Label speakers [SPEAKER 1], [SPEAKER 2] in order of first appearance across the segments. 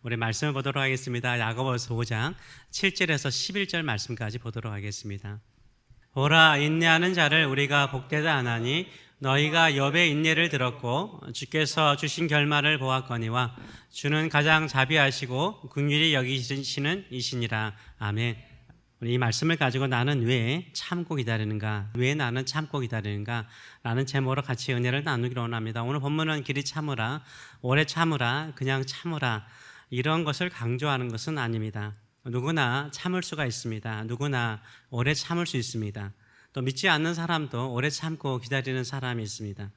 [SPEAKER 1] 우리 말씀을 보도록 하겠습니다. 야고보서 5장 7절에서 11절 말씀까지 보도록 하겠습니다. 보라, 인내하는 자를 우리가 복되다 하나니 너희가 욥의 인내를 들었고 주께서 주신 결말을 보았거니와 주는 가장 자비하시고 긍휼히 여기시는 이시니라. 아멘. 이 말씀을 가지고 나는 왜 참고 기다리는가, 왜 나는 참고 기다리는가 라는 제목으로 같이 은혜를 나누기로 원합니다. 오늘 본문은 길이 참으라, 오래 참으라, 그냥 참으라 이런 것을 강조하는 것은 아닙니다. 누구나 참을 수가 있습니다. 누구나 오래 참을 수 있습니다. 또 믿지 않는 사람도 오래 참고 기다리는 사람이 있습니다.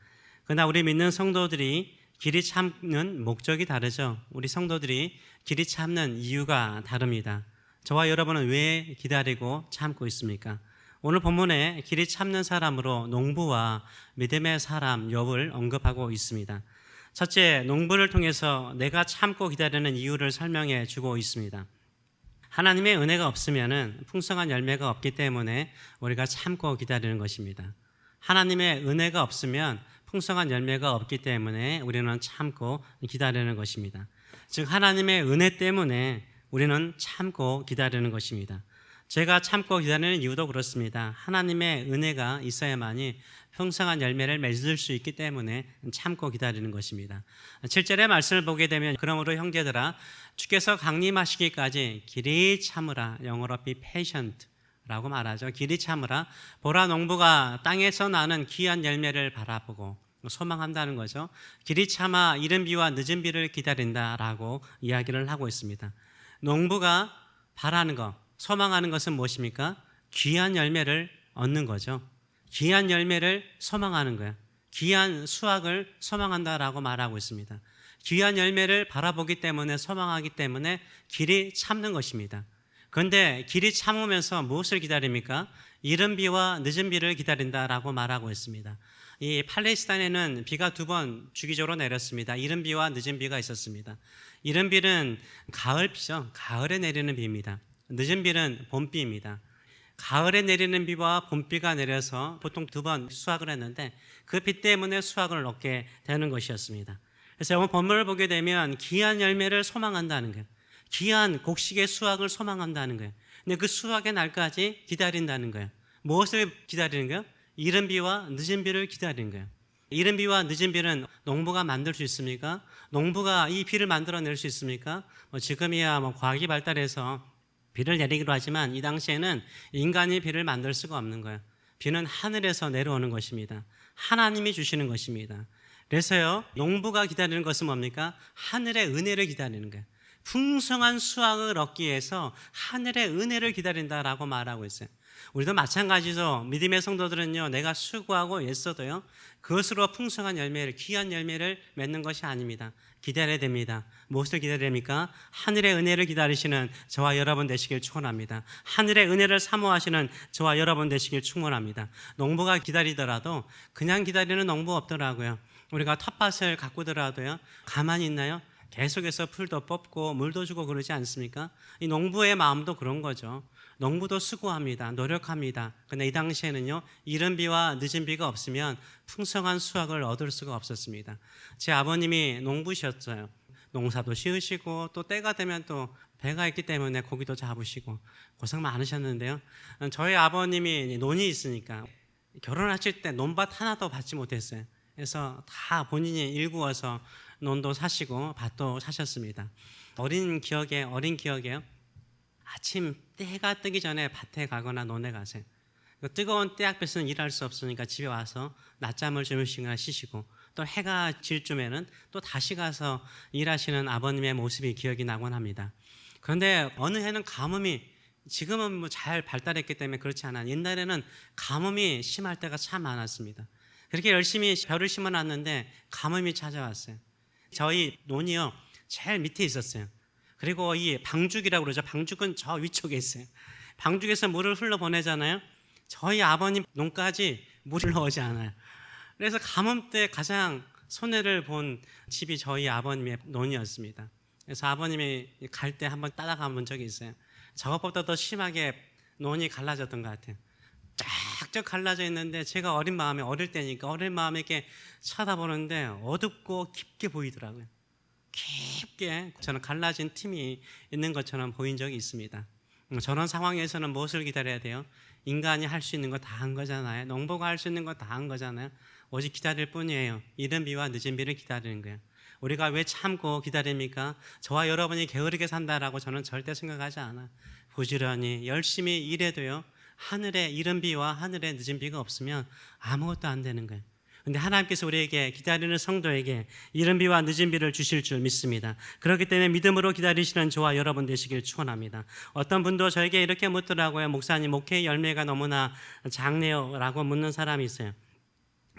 [SPEAKER 1] 그러나 우리 믿는 성도들이 길이 참는 목적이 다르죠. 우리 성도들이 길이 참는 이유가 다릅니다. 저와 여러분은 왜 기다리고 참고 있습니까? 오늘 본문에 길이 참는 사람으로 농부와 믿음의 사람 욥을 언급하고 있습니다. 첫째, 농부를 통해서 내가 참고 기다리는 이유를 설명해 주고 있습니다. 하나님의 은혜가 없으면 풍성한 열매가 없기 때문에 우리가 참고 기다리는 것입니다. 하나님의 은혜가 없으면 풍성한 열매가 없기 때문에 우리는 참고 기다리는 것입니다. 즉 하나님의 은혜 때문에 우리는 참고 기다리는 것입니다. 제가 참고 기다리는 이유도 그렇습니다. 하나님의 은혜가 있어야만이 풍성한 열매를 맺을 수 있기 때문에 참고 기다리는 것입니다. 7절의 말씀을 보게 되면 그러므로 형제들아 주께서 강림하시기까지 길이 참으라, 영어로 be patient라고 말하죠. 길이 참으라. 보라, 농부가 땅에서 나는 귀한 열매를 바라보고 소망한다는 거죠. 길이 참아 이른 비와 늦은 비를 기다린다라고 이야기를 하고 있습니다. 농부가 바라는 것, 소망하는 것은 무엇입니까? 귀한 열매를 얻는 거죠. 귀한 열매를 소망하는 거예요. 귀한 수확을 소망한다라고 말하고 있습니다. 귀한 열매를 바라보기 때문에 소망하기 때문에 길이 참는 것입니다. 그런데 길이 참으면서 무엇을 기다립니까? 이른 비와 늦은 비를 기다린다라고 말하고 있습니다. 이 팔레스타인에는 비가 2번 주기적으로 내렸습니다. 이른 비와 늦은 비가 있었습니다. 이른 비는 가을 비죠. 가을에 내리는 비입니다. 늦은 비는 봄비입니다. 가을에 내리는 비와 봄비가 내려서 보통 2번 수확을 했는데 그 비 때문에 수확을 얻게 되는 것이었습니다. 그래서 오늘 본문을 보게 되면 귀한 열매를 소망한다는 거예요. 귀한 곡식의 수확을 소망한다는 거예요. 근데 그 수확의 날까지 기다린다는 거예요. 무엇을 기다리는 거예요? 이른 비와 늦은 비를 기다리는 거예요. 이른 비와 늦은 비는 농부가 만들 수 있습니까? 농부가 이 비를 만들어낼 수 있습니까? 지금이야 과학이 발달해서 비를 내리기로 하지만 이 당시에는 인간이 비를 만들 수가 없는 거예요. 비는 하늘에서 내려오는 것입니다. 하나님이 주시는 것입니다. 그래서요, 농부가 기다리는 것은 뭡니까? 하늘의 은혜를 기다리는 거예요. 풍성한 수확을 얻기 위해서 하늘의 은혜를 기다린다라고 말하고 있어요. 우리도 마찬가지죠. 믿음의 성도들은요, 내가 수고하고 애써도요, 그것으로 풍성한 열매를, 귀한 열매를 맺는 것이 아닙니다. 기다려야 됩니다. 무엇을 기다려야 됩니까? 하늘의 은혜를 기다리시는 저와 여러분 되시길 축원합니다. 하늘의 은혜를 사모하시는 저와 여러분 되시길 축원합니다. 농부가 기다리더라도 그냥 기다리는 농부 없더라고요. 우리가 텃밭을 가꾸더라도요, 가만히 있나요? 계속해서 풀도 뽑고 물도 주고 그러지 않습니까? 이 농부의 마음도 그런 거죠. 농부도 수고합니다. 노력합니다. 그런데 이 당시에는요, 이른 비와 늦은 비가 없으면 풍성한 수확을 얻을 수가 없었습니다. 제 아버님이 농부셨어요. 농사도 지으시고 또 때가 되면 또 배가 있기 때문에 고기도 잡으시고 고생 많으셨는데요. 저희 아버님이 논이 있으니까 결혼하실 때 논밭 하나도 받지 못했어요. 그래서 다 본인이 일구어서 논도 사시고 밭도 사셨습니다. 어린 기억에요. 아침 때가 뜨기 전에 밭에 가거나 논에 가세요. 뜨거운 때학볕은 일할 수 없으니까 집에 와서 낮잠을 주무시거나 쉬시고 또 해가 질 쯤에는 또 다시 가서 일하시는 아버님의 모습이 기억이 나곤 합니다. 그런데 어느 해는 가뭄이, 지금은 뭐 잘 발달했기 때문에 그렇지 않아요. 옛날에는 가뭄이 심할 때가 참 많았습니다. 그렇게 열심히 벼를 심어놨는데 가뭄이 찾아왔어요. 저희 논이요, 제일 밑에 있었어요. 그리고 이 방죽이라고 그러죠. 방죽은 저 위쪽에 있어요. 방죽에서 물을 흘러보내잖아요. 저희 아버님 논까지 물을 넣지 않아요. 그래서 가뭄 때 가장 손해를 본 집이 저희 아버님의 논이었습니다. 그래서 아버님이 갈 때 한번 따라가 본 적이 있어요. 저것보다 더 심하게 논이 갈라졌던 것 같아요. 쫙쫙 갈라져 있는데 제가 어릴 때니까 어린 마음에 이렇게 쳐다보는데 어둡고 깊게 보이더라고요. 깊게 쉽게 저는 갈라진 팀이 있는 것처럼 보인 적이 있습니다. 저런 상황에서는 무엇을 기다려야 돼요? 인간이 할 수 있는 거 다 한 거잖아요. 농부가 할 수 있는 거 다 한 거잖아요. 오직 기다릴 뿐이에요. 이른 비와 늦은 비를 기다리는 거예요. 우리가 왜 참고 기다립니까? 저와 여러분이 게으르게 산다라고 저는 절대 생각하지 않아요. 부지런히 열심히 일해도요, 하늘에 이른 비와 하늘에 늦은 비가 없으면 아무것도 안 되는 거예요. 근데 하나님께서 우리에게 기다리는 성도에게 이른 비와 늦은 비를 주실 줄 믿습니다. 그렇기 때문에 믿음으로 기다리시는 저와 여러분 되시길 축원합니다. 어떤 분도 저에게 이렇게 묻더라고요. 목사님, 목회의 열매가 너무나 작네요 라고 묻는 사람이 있어요.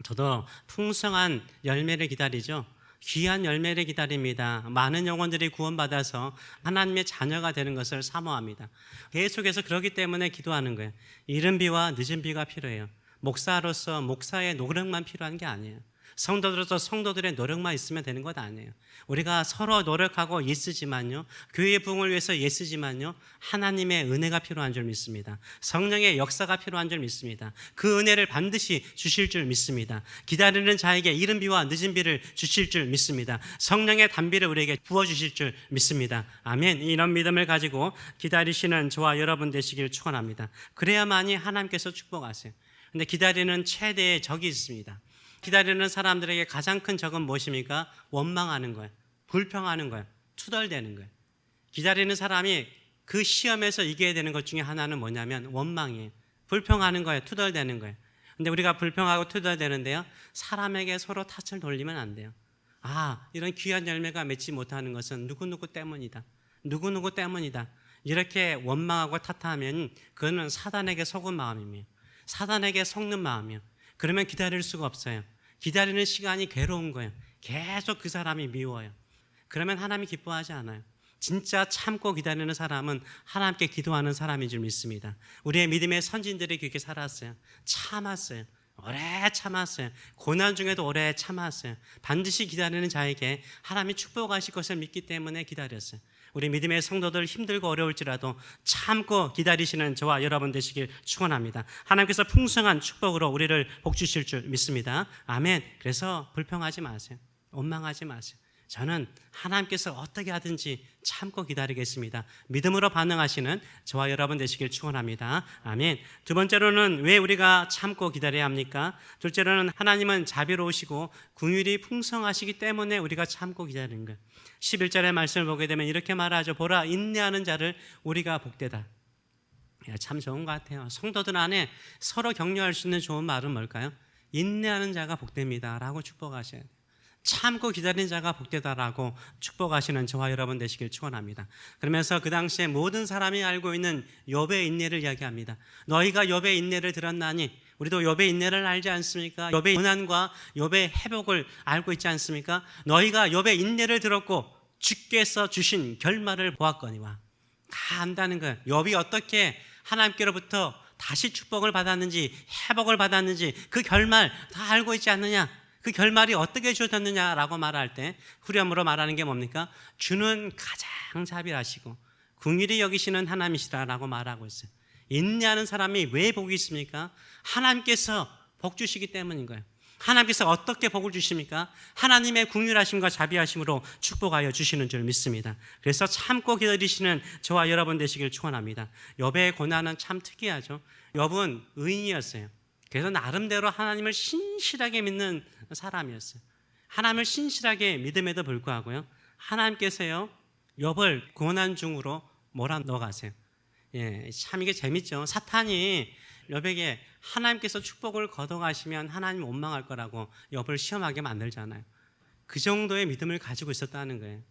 [SPEAKER 1] 저도 풍성한 열매를 기다리죠. 귀한 열매를 기다립니다. 많은 영혼들이 구원받아서 하나님의 자녀가 되는 것을 사모합니다. 계속해서 그렇기 때문에 기도하는 거예요. 이른 비와 늦은 비가 필요해요. 목사로서 목사의 노력만 필요한 게 아니에요. 성도들로서 성도들의 노력만 있으면 되는 것 아니에요. 우리가 서로 노력하고 애쓰지만요, 교회의 부흥을 위해서 애쓰지만요, 하나님의 은혜가 필요한 줄 믿습니다. 성령의 역사가 필요한 줄 믿습니다. 그 은혜를 반드시 주실 줄 믿습니다. 기다리는 자에게 이른 비와 늦은 비를 주실 줄 믿습니다. 성령의 단비를 우리에게 부어주실 줄 믿습니다. 아멘. 이런 믿음을 가지고 기다리시는 저와 여러분 되시길 축원합니다. 그래야만이 하나님께서 축복하세요. 근데 기다리는 최대의 적이 있습니다. 기다리는 사람들에게 가장 큰 적은 무엇입니까? 원망하는 거예요. 불평하는 거예요. 투덜대는 거예요. 기다리는 사람이 그 시험에서 이겨야 되는 것 중에 하나는 뭐냐면 원망이에요. 불평하는 거예요. 투덜대는 거예요. 근데 우리가 불평하고 투덜대는데요, 사람에게 서로 탓을 돌리면 안 돼요. 아, 이런 귀한 열매가 맺지 못하는 것은 누구누구 때문이다. 누구누구 때문이다. 이렇게 원망하고 탓하면 그거는 사단에게 속은 마음입니다. 사단에게 속는 마음이요. 그러면 기다릴 수가 없어요. 기다리는 시간이 괴로운 거예요. 계속 그 사람이 미워요. 그러면 하나님이 기뻐하지 않아요. 진짜 참고 기다리는 사람은 하나님께 기도하는 사람인 줄 믿습니다. 우리의 믿음의 선진들이 그렇게 살았어요. 참았어요. 오래 참았어요. 고난 중에도 오래 참았어요. 반드시 기다리는 자에게 하나님이 축복하실 것을 믿기 때문에 기다렸어요. 우리 믿음의 성도들 힘들고 어려울지라도 참고 기다리시는 저와 여러분 되시길 축원합니다. 하나님께서 풍성한 축복으로 우리를 복주실 줄 믿습니다. 아멘. 그래서 불평하지 마세요. 원망하지 마세요. 저는 하나님께서 어떻게 하든지 참고 기다리겠습니다. 믿음으로 반응하시는 저와 여러분 되시길 축원합니다. 아멘. 두 번째로는 왜 우리가 참고 기다려야 합니까? 둘째로는 하나님은 자비로우시고 긍휼이 풍성하시기 때문에 우리가 참고 기다리는 거예요. 11절의 말씀을 보게 되면 이렇게 말하죠. 보라, 인내하는 자를 우리가 복되다. 참 좋은 것 같아요. 성도들 안에 서로 격려할 수 있는 좋은 말은 뭘까요? 인내하는 자가 복됩니다 라고 축복하셔야 돼요. 참고 기다리는 자가 복되다라고 축복하시는 저와 여러분 되시길 축원합니다. 그러면서 그 당시에 모든 사람이 알고 있는 욥의 인내를 이야기합니다. 너희가 욥의 인내를 들었나니, 우리도 욥의 인내를 알지 않습니까? 욥의 고난과 욥의 회복을 알고 있지 않습니까? 너희가 욥의 인내를 들었고 주께서 주신 결말을 보았거니와. 다 안다는 거예요. 욥이 어떻게 하나님께로부터 다시 축복을 받았는지, 회복을 받았는지 그 결말 다 알고 있지 않느냐? 그 결말이 어떻게 주어졌느냐라고 말할 때 후렴으로 말하는 게 뭡니까? 주는 가장 자비하시고 긍휼히 여기시는 하나님이시다라고 말하고 있어요. 인내하는 사람이 왜 복이 있습니까? 하나님께서 복 주시기 때문인 거예요. 하나님께서 어떻게 복을 주십니까? 하나님의 긍휼하심과 자비하심으로 축복하여 주시는 줄 믿습니다. 그래서 참고 기다리시는 저와 여러분 되시길 축원합니다. 욥의 고난은 참 특이하죠. 욥은 의인이었어요. 그래서 나름대로 하나님을 신실하게 믿는 사람이었어요. 하나님을 신실하게 믿음에도 불구하고요, 하나님께서요 욥을 고난 중으로 몰아넣어가세요. 참 이게 재밌죠. 사탄이 욥에게 하나님께서 축복을 거둬가시면 하나님 원망할 거라고 욥을 시험하게 만들잖아요. 그 정도의 믿음을 가지고 있었다는 거예요.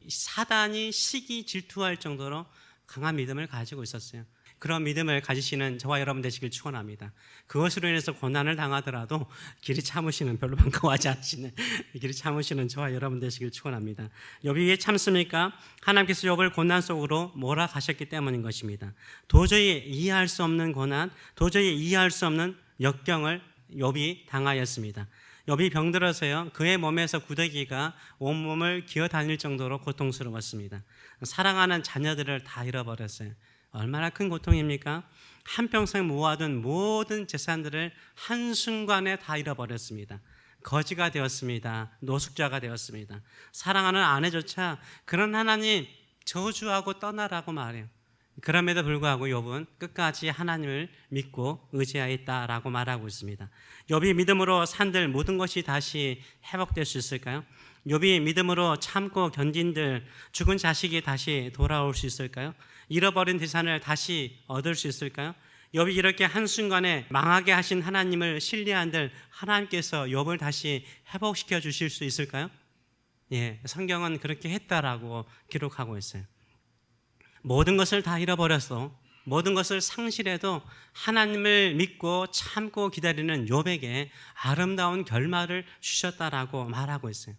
[SPEAKER 1] 사단이 시기 질투할 정도로 강한 믿음을 가지고 있었어요. 그런 믿음을 가지시는 저와 여러분 되시길 축원합니다. 그것으로 인해서 고난을 당하더라도 길이 참으시는, 별로 반가워하지 않으시는 길이 참으시는 저와 여러분 되시길 축원합니다. 욥이 왜 참습니까? 하나님께서 욥을 고난 속으로 몰아가셨기 때문인 것입니다. 도저히 이해할 수 없는 고난, 도저히 이해할 수 없는 역경을 욥이 당하였습니다. 욥이 병들어서요, 그의 몸에서 구더기가 온몸을 기어다닐 정도로 고통스러웠습니다. 사랑하는 자녀들을 다 잃어버렸어요. 얼마나 큰 고통입니까? 한평생 모아둔 모든 재산들을 한순간에 다 잃어버렸습니다. 거지가 되었습니다. 노숙자가 되었습니다. 사랑하는 아내조차 그런 하나님 저주하고 떠나라고 말해요. 그럼에도 불구하고 욥은 끝까지 하나님을 믿고 의지하였다라고 말하고 있습니다. 욥이 믿음으로 산들 모든 것이 다시 회복될 수 있을까요? 욥이 믿음으로 참고 견딘들 죽은 자식이 다시 돌아올 수 있을까요? 잃어버린 재산을 다시 얻을 수 있을까요? 욥이 이렇게 한순간에 망하게 하신 하나님을 신뢰한들 하나님께서 욥을 다시 회복시켜 주실 수 있을까요? 예, 성경은 그렇게 했다라고 기록하고 있어요. 모든 것을 다 잃어버렸어. 모든 것을 상실해도 하나님을 믿고 참고 기다리는 욥에게 아름다운 결말을 주셨다라고 말하고 있어요.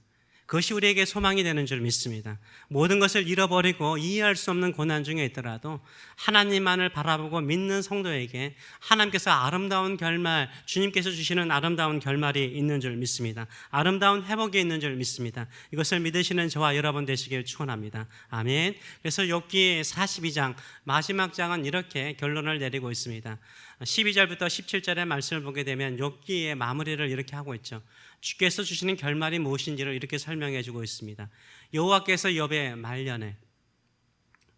[SPEAKER 1] 그것이 우리에게 소망이 되는 줄 믿습니다. 모든 것을 잃어버리고 이해할 수 없는 고난 중에 있더라도 하나님만을 바라보고 믿는 성도에게 하나님께서 아름다운 결말, 주님께서 주시는 아름다운 결말이 있는 줄 믿습니다. 아름다운 회복이 있는 줄 믿습니다. 이것을 믿으시는 저와 여러분 되시길 축원합니다. 아멘. 그래서 욥기 42장 마지막 장은 이렇게 결론을 내리고 있습니다. 12절부터 17절의 말씀을 보게 되면 욥기의 마무리를 이렇게 하고 있죠. 주께서 주시는 결말이 무엇인지를 이렇게 설명해 주고 있습니다. 여호와께서 욥의 말년에,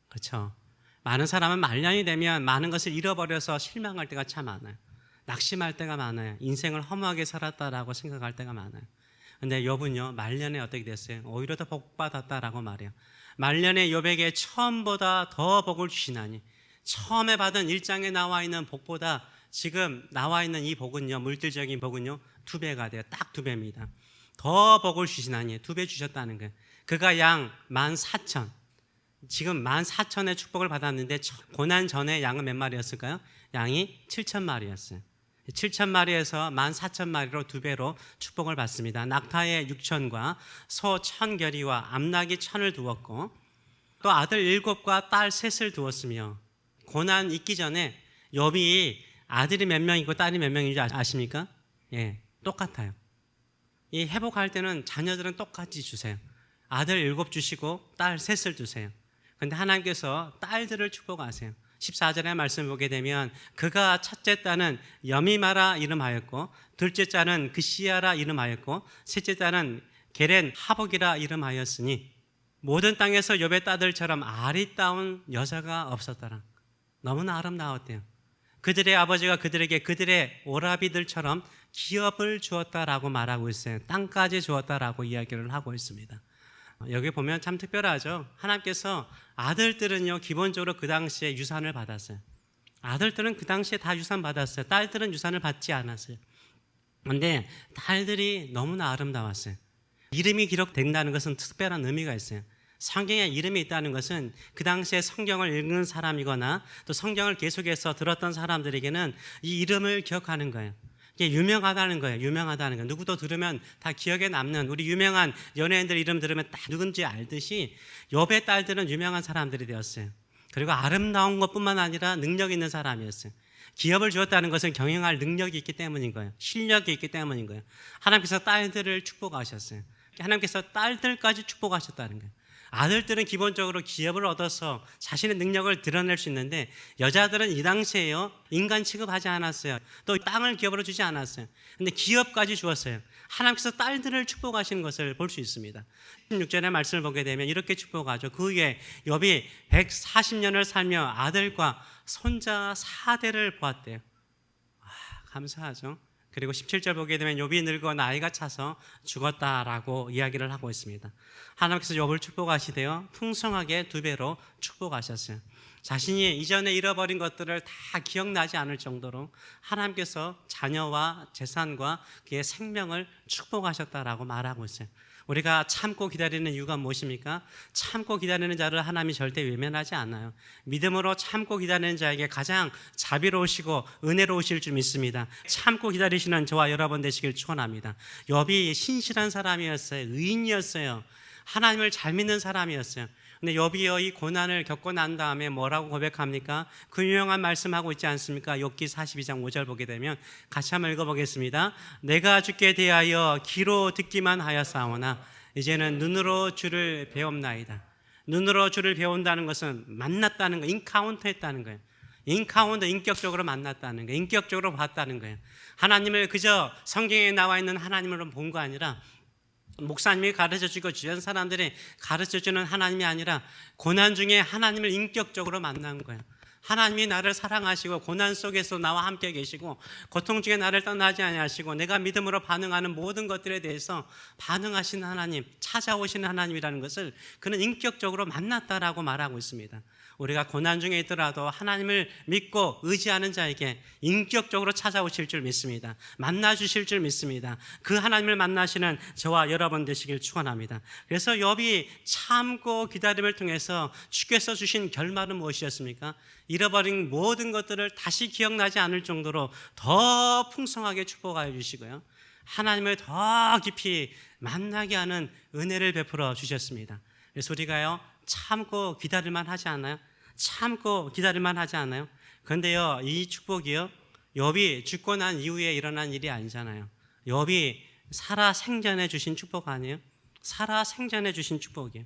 [SPEAKER 1] 그렇죠? 많은 사람은 말년이 되면 많은 것을 잃어버려서 실망할 때가 참 많아요. 낙심할 때가 많아요. 인생을 허무하게 살았다라고 생각할 때가 많아요. 근데 욥은요, 말년에 어떻게 됐어요? 오히려 더 복받았다라고 말해요. 말년에 욥에게 처음보다 더 복을 주시나니, 처음에 받은 1장에 나와 있는 복보다 지금 나와 있는 이 복은요, 물질적인 복은요, 2배가 돼요. 딱 2배입니다. 더 복을 주시나니 2배 주셨다는 거예요. 그가 양 14,000, 지금 14,000의 축복을 받았는데 고난 전에 양은 몇 마리였을까요? 양이 7,000마리였어요. 7,000마리에서 14,000마리로 2배로 축복을 받습니다. 낙타의 6,000과 소 1,000결이와 암낙이 1,000을 두었고 또 아들 7과 딸 3을 두었으며, 고난 있기 전에 욥이 아들이 몇 명이고 딸이 몇 명인지 아십니까? 예, 똑같아요. 이 회복할 때는 자녀들은 똑같이 주세요. 아들 7 주시고 딸 3을 주세요. 그런데 하나님께서 딸들을 축복하세요. 14절의 말씀 보게 되면 그가 첫째 딸은 여미마라 이름하였고 둘째 딸은 그시야라 이름하였고 셋째 딸은 게렌 하복이라 이름하였으니 모든 땅에서 욥의 딸들처럼 아리따운 여자가 없었더라. 너무나 아름다웠대요. 그들의 아버지가 그들에게 그들의 오라비들처럼 기업을 주었다라고 말하고 있어요. 땅까지 주었다라고 이야기를 하고 있습니다. 여기 보면 참 특별하죠. 하나님께서 아들들은요, 기본적으로 그 당시에 유산을 받았어요. 아들들은 그 당시에 다 유산 받았어요. 딸들은 유산을 받지 않았어요. 그런데 딸들이 너무나 아름다웠어요. 이름이 기록된다는 것은 특별한 의미가 있어요. 성경에 이름이 있다는 것은 그 당시에 성경을 읽는 사람이거나 또 성경을 계속해서 들었던 사람들에게는 이 이름을 기억하는 거예요. 이게 유명하다는 거예요. 유명하다는 거예요. 누구도 들으면 다 기억에 남는, 우리 유명한 연예인들 이름 들으면 다 누군지 알듯이 욥의 딸들은 유명한 사람들이 되었어요. 그리고 아름다운 것뿐만 아니라 능력 있는 사람이었어요. 기업을 주었다는 것은 경영할 능력이 있기 때문인 거예요. 실력이 있기 때문인 거예요. 하나님께서 딸들을 축복하셨어요. 하나님께서 딸들까지 축복하셨다는 거예요. 아들들은 기본적으로 기업을 얻어서 자신의 능력을 드러낼 수 있는데 여자들은 이 당시에요, 인간 취급하지 않았어요. 또 땅을 기업으로 주지 않았어요. 근데 기업까지 주었어요. 하나님께서 딸들을 축복하시는 것을 볼 수 있습니다. 16절의 말씀을 보게 되면 이렇게 축복하죠. 그 후에 욥이 140년을 살며 아들과 손자 4대를 보았대요. 감사하죠. 그리고 17절 보게 되면 욥이 늙어 나이가 차서 죽었다라고 이야기를 하고 있습니다. 하나님께서 욥을 축복하시되어 풍성하게 2배로 축복하셨어요. 자신이 이전에 잃어버린 것들을 다 기억나지 않을 정도로 하나님께서 자녀와 재산과 그의 생명을 축복하셨다라고 말하고 있어요. 우리가 참고 기다리는 이유가 무엇입니까? 참고 기다리는 자를 하나님이 절대 외면하지 않아요. 믿음으로 참고 기다리는 자에게 가장 자비로우시고 은혜로우실 줄 믿습니다. 참고 기다리시는 저와 여러분 되시길 축원합니다. 욥이 신실한 사람이었어요. 의인이었어요. 하나님을 잘 믿는 사람이었어요. 근데 욥이요, 이 고난을 겪고 난 다음에 뭐라고 고백합니까? 그 유명한 말씀하고 있지 않습니까? 욥기 42장 5절 보게 되면 같이 한번 읽어보겠습니다. 내가 주께 대하여 귀로 듣기만 하였사오나 이제는 눈으로 주를 배움나이다. 눈으로 주를 배운다는 것은 만났다는 거, 인카운터 했다는 거예요. 인카운터, 인격적으로 만났다는 거예요. 인격적으로 봤다는 거예요. 하나님을 그저 성경에 나와 있는 하나님으로 본 거 아니라, 목사님이 가르쳐주고 주변 사람들이 가르쳐주는 하나님이 아니라 고난 중에 하나님을 인격적으로 만난 거예요. 하나님이 나를 사랑하시고 고난 속에서 나와 함께 계시고 고통 중에 나를 떠나지 아니하시고 내가 믿음으로 반응하는 모든 것들에 대해서 반응하시는 하나님, 찾아오시는 하나님이라는 것을 그는 인격적으로 만났다라고 말하고 있습니다. 우리가 고난 중에 있더라도 하나님을 믿고 의지하는 자에게 인격적으로 찾아오실 줄 믿습니다. 만나 주실 줄 믿습니다. 그 하나님을 만나시는 저와 여러분 되시길 축원합니다. 그래서 욥이 참고 기다림을 통해서 주께서 주신 결말은 무엇이었습니까? 잃어버린 모든 것들을 다시 기억나지 않을 정도로 더 풍성하게 축복하여 주시고요, 하나님을 더 깊이 만나게 하는 은혜를 베풀어 주셨습니다. 그래서 우리가요, 참고 기다릴만 하지 않나요? 참고 기다릴만 하지 않아요? 그런데요, 이 축복이요, 욥이 죽고 난 이후에 일어난 일이 아니잖아요. 욥이 살아 생전에 주신 축복 아니에요? 살아 생전에 주신 축복이에요.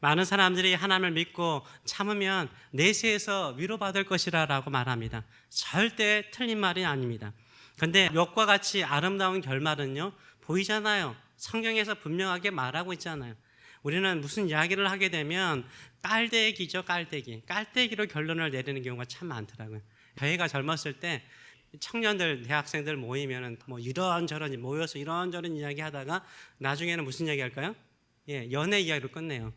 [SPEAKER 1] 많은 사람들이 하나님을 믿고 참으면 내세에서 위로받을 것이라고 말합니다. 절대 틀린 말이 아닙니다. 그런데 욥과 같이 아름다운 결말은요, 보이잖아요. 성경에서 분명하게 말하고 있잖아요. 우리는 무슨 이야기를 하게 되면 깔때기죠, 깔때기. 깔때기로 결론을 내리는 경우가 참 많더라고요. 저희가 젊었을 때 청년들, 대학생들 모이면 뭐 이런저런 모여서 이런저런 이야기 하다가 나중에는 무슨 이야기 할까요? 연애 이야기로 끝내요.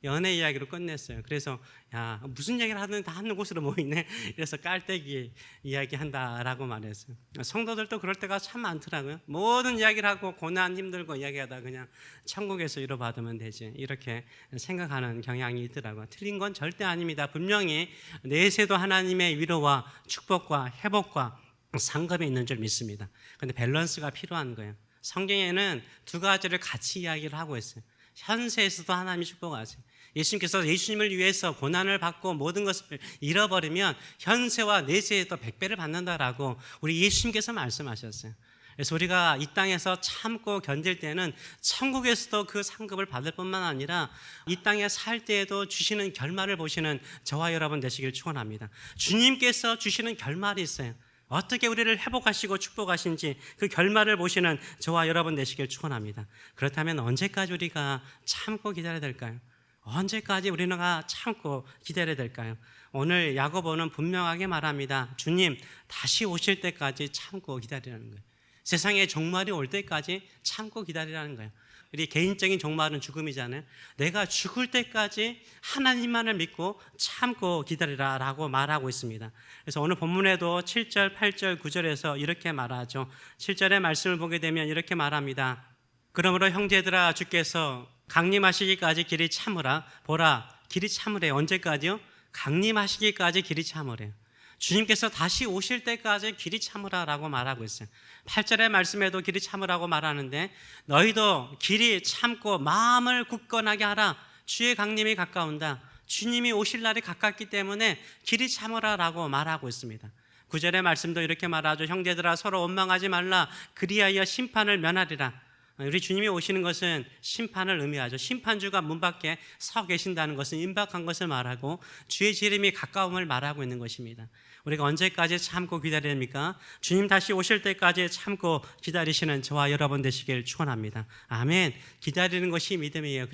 [SPEAKER 1] 연애 이야기로 끝냈어요. 그래서 야, 무슨 얘기를 하든 다 하는 곳으로 모이네. 그래서 깔때기 이야기 한다라고 말했어요. 성도들도 그럴 때가 참 많더라고요. 모든 이야기를 하고 고난 힘들고 이야기하다 그냥 천국에서 위로받으면 되지, 이렇게 생각하는 경향이 있더라고요. 틀린 건 절대 아닙니다. 분명히 내세도 하나님의 위로와 축복과 회복과 상급이 있는 줄 믿습니다. 그런데 밸런스가 필요한 거예요. 성경에는 두 가지를 같이 이야기를 하고 있어요. 현세에서도 하나님이 축복하세요. 예수님께서 예수님을 위해서 고난을 받고 모든 것을 잃어버리면 현세와 내세에도 100배를 받는다라고 우리 예수님께서 말씀하셨어요. 그래서 우리가 이 땅에서 참고 견딜 때는 천국에서도 그 상급을 받을 뿐만 아니라 이 땅에 살 때에도 주시는 결말을 보시는 저와 여러분 되시길 축원합니다. 주님께서 주시는 결말이 있어요. 어떻게 우리를 회복하시고 축복하신지 그 결말을 보시는 저와 여러분 되시길 축원합니다. 그렇다면 언제까지 우리가 참고 기다려야 될까요? 언제까지 우리가 참고 기다려야 될까요? 오늘 야고보는 분명하게 말합니다. 주님 다시 오실 때까지 참고 기다리라는 거예요. 세상의 종말이 올 때까지 참고 기다리라는 거예요. 우리 개인적인 종말은 죽음이잖아요. 내가 죽을 때까지 하나님만을 믿고 참고 기다리라 라고 말하고 있습니다. 그래서 오늘 본문에도 7절, 8절, 9절에서 이렇게 말하죠. 7절의 말씀을 보게 되면 이렇게 말합니다. 그러므로 형제들아, 주께서 강림하시기까지 길이 참으라. 보라, 길이 참으래. 언제까지요? 강림하시기까지 길이 참으래요. 주님께서 다시 오실 때까지 길이 참으라라고 말하고 있어요. 8절의 말씀에도 길이 참으라고 말하는데 너희도 길이 참고 마음을 굳건하게 하라. 주의 강림이 가까운다. 주님이 오실 날이 가깝기 때문에 길이 참으라라고 말하고 있습니다. 9절의 말씀도 이렇게 말하죠. 형제들아, 서로 원망하지 말라. 그리하여 심판을 면하리라. 우리 주님이 오시는 것은 심판을 의미하죠. 심판주가 문 밖에 서 계신다는 것은 임박한 것을 말하고 주의 재림이 가까움을 말하고 있는 것입니다. 우리가 언제까지 참고 기다려야 됩니까? 주님 다시 오실 때까지 참고 기다리시는 저와 여러분 되시길 축원합니다. 아멘. 기다리는 것이 믿음이에요.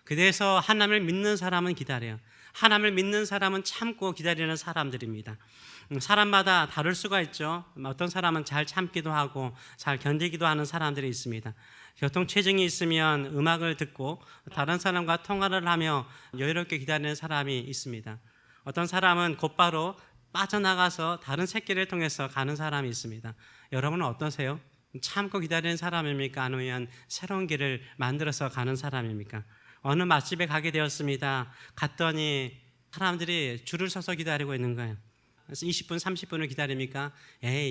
[SPEAKER 1] 그래서 하나님을 믿는 사람은 기다려요. 하나님을 믿는 사람은 참고 기다리는 사람들입니다. 사람마다 다를 수가 있죠. 어떤 사람은 잘 참기도 하고 잘 견디기도 하는 사람들이 있습니다. 교통체증이 있으면 음악을 듣고 다른 사람과 통화를 하며 여유롭게 기다리는 사람이 있습니다. 어떤 사람은 곧바로 빠져나가서 다른 새끼를 통해서 가는 사람이 있습니다. 여러분은 어떠세요? 참고 기다리는 사람입니까? 아니면 새로운 길을 만들어서 가는 사람입니까? 어느 맛집에 가게 되었습니다. 갔더니 사람들이 줄을 서서 기다리고 있는 거예요. 그래서 20분, 30분을 기다립니까?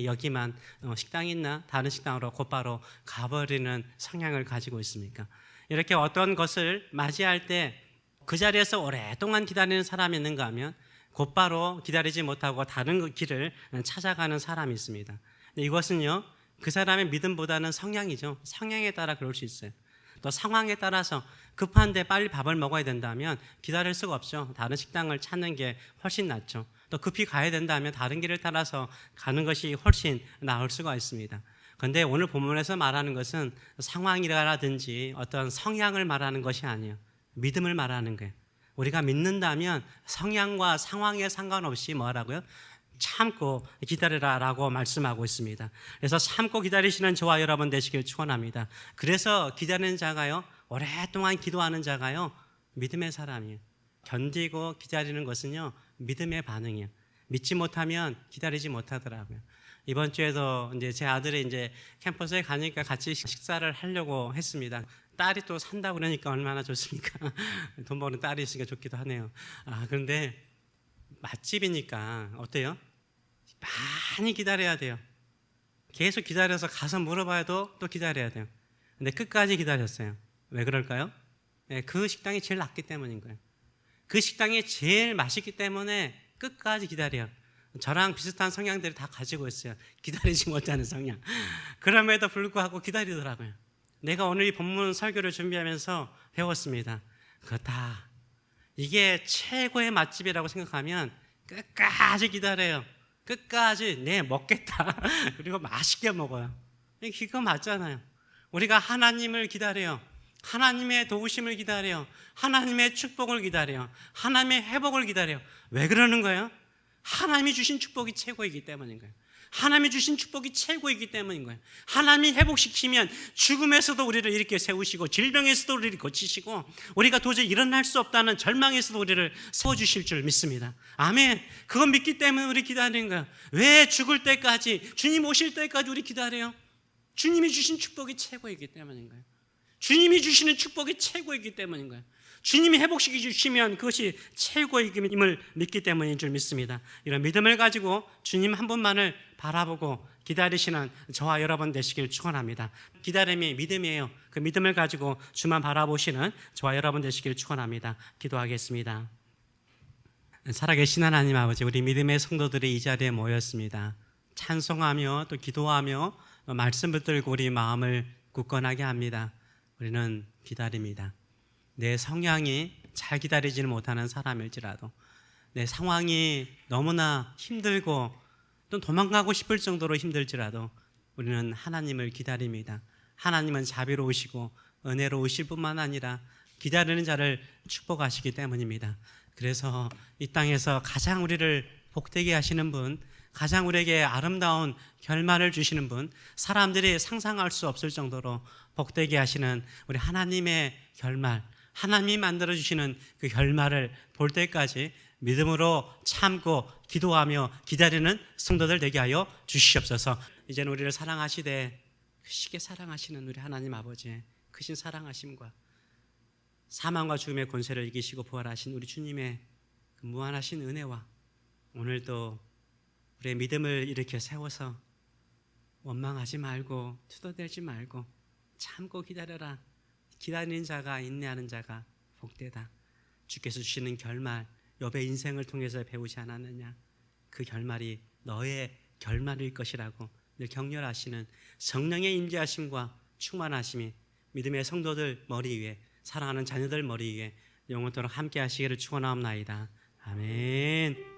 [SPEAKER 1] 여기만 식당이 있나? 다른 식당으로 곧바로 가버리는 성향을 가지고 있습니까? 이렇게 어떤 것을 맞이할 때 그 자리에서 오랫동안 기다리는 사람이 있는가 하면 곧바로 기다리지 못하고 다른 길을 찾아가는 사람이 있습니다. 근데 이것은요, 그 사람의 믿음보다는 성향이죠. 성향에 따라 그럴 수 있어요. 또 상황에 따라서 급한데 빨리 밥을 먹어야 된다면 기다릴 수가 없죠. 다른 식당을 찾는 게 훨씬 낫죠. 또 급히 가야 된다면 다른 길을 따라서 가는 것이 훨씬 나을 수가 있습니다. 그런데 오늘 본문에서 말하는 것은 상황이라든지 어떤 성향을 말하는 것이 아니에요. 믿음을 말하는 거예요. 우리가 믿는다면 성향과 상황에 상관없이 뭐라고요? 참고 기다리라라고 말씀하고 있습니다. 그래서 참고 기다리시는 저와 여러분 되시길 축원합니다. 그래서 기다리는 자가요, 오랫동안 기도하는 자가요, 믿음의 사람이에요. 견디고 기다리는 것은요, 믿음의 반응이에요. 믿지 못하면 기다리지 못하더라고요. 이번 주에도 이제 제 아들이 이제 캠퍼스에 가니까 같이 식사를 하려고 했습니다. 딸이 또 산다고 그러니까 얼마나 좋습니까? 돈 버는 딸이 있으니까 좋기도 하네요. 그런데 맛집이니까 어때요? 많이 기다려야 돼요. 계속 기다려서 가서 물어봐도 또 기다려야 돼요. 근데 끝까지 기다렸어요. 왜 그럴까요? 그 식당이 제일 낫기 때문인 거예요. 그 식당이 제일 맛있기 때문에 끝까지 기다려요. 저랑 비슷한 성향들을 다 가지고 있어요. 기다리지 못하는 성향. 그럼에도 불구하고 기다리더라고요. 내가 오늘 이 본문 설교를 준비하면서 배웠습니다. 그렇다. 이게 최고의 맛집이라고 생각하면 끝까지 기다려요. 끝까지 먹겠다. 그리고 맛있게 먹어요. 이거 맞잖아요. 우리가 하나님을 기다려요. 하나님의 도우심을 기다려요. 하나님의 축복을 기다려요. 하나님의 회복을 기다려요. 왜 그러는 거예요? 하나님이 주신 축복이 최고이기 때문인 거예요. 하나님이 주신 축복이 최고이기 때문인 거예요. 하나님이 회복시키면 죽음에서도 우리를 일으켜 세우시고 질병에서도 우리를 고치시고 우리가 도저히 일어날 수 없다는 절망에서도 우리를 세워주실 줄 믿습니다. 아멘. 그건 믿기 때문에 우리 기다리는 거예요. 왜 죽을 때까지, 주님 오실 때까지 우리 기다려요? 주님이 주신 축복이 최고이기 때문인 거예요. 주님이 주시는 축복이 최고이기 때문인 거예요. 주님이 회복시켜 주시면 그것이 최고의 힘을 믿기 때문인 줄 믿습니다. 이런 믿음을 가지고 주님 한 분만을 바라보고 기다리시는 저와 여러분 되시길 축원합니다. 기다림이 믿음이에요. 그 믿음을 가지고 주만 바라보시는 저와 여러분 되시길 축원합니다. 기도하겠습니다. 살아계신 하나님 아버지, 우리 믿음의 성도들이 이 자리에 모였습니다. 찬송하며 또 기도하며 말씀 붙들고 우리 마음을 굳건하게 합니다. 우리는 기다립니다. 내 성향이 잘 기다리지는 못하는 사람일지라도, 내 상황이 너무나 힘들고 또 도망가고 싶을 정도로 힘들지라도 우리는 하나님을 기다립니다. 하나님은 자비로우시고 은혜로우실 뿐만 아니라 기다리는 자를 축복하시기 때문입니다. 그래서 이 땅에서 가장 우리를 복되게 하시는 분, 가장 우리에게 아름다운 결말을 주시는 분, 사람들이 상상할 수 없을 정도로 복되게 하시는 우리 하나님의 결말, 하나님이 만들어주시는 그 결말을 볼 때까지 믿음으로 참고 기도하며 기다리는 성도들 되게 하여 주시옵소서. 이제는 우리를 사랑하시되 크시게 사랑하시는 우리 하나님 아버지의 크신 사랑하심과 사망과 죽음의 권세를 이기시고 부활하신 우리 주님의 그 무한하신 은혜와 오늘도 우리의 믿음을 이렇게 세워서 원망하지 말고 투도되지 말고 참고 기다려라. 기다리는 자가, 인내하는 자가 복되다. 주께서 주시는 결말, 욥의 인생을 통해서 배우지 않았느냐? 그 결말이 너의 결말일 것이라고 늘 격려하시는 성령의 임재하심과 충만하심이 믿음의 성도들 머리 위에, 사랑하는 자녀들 머리 위에 영원토록 함께 하시기를 축원하옵나이다. 아멘.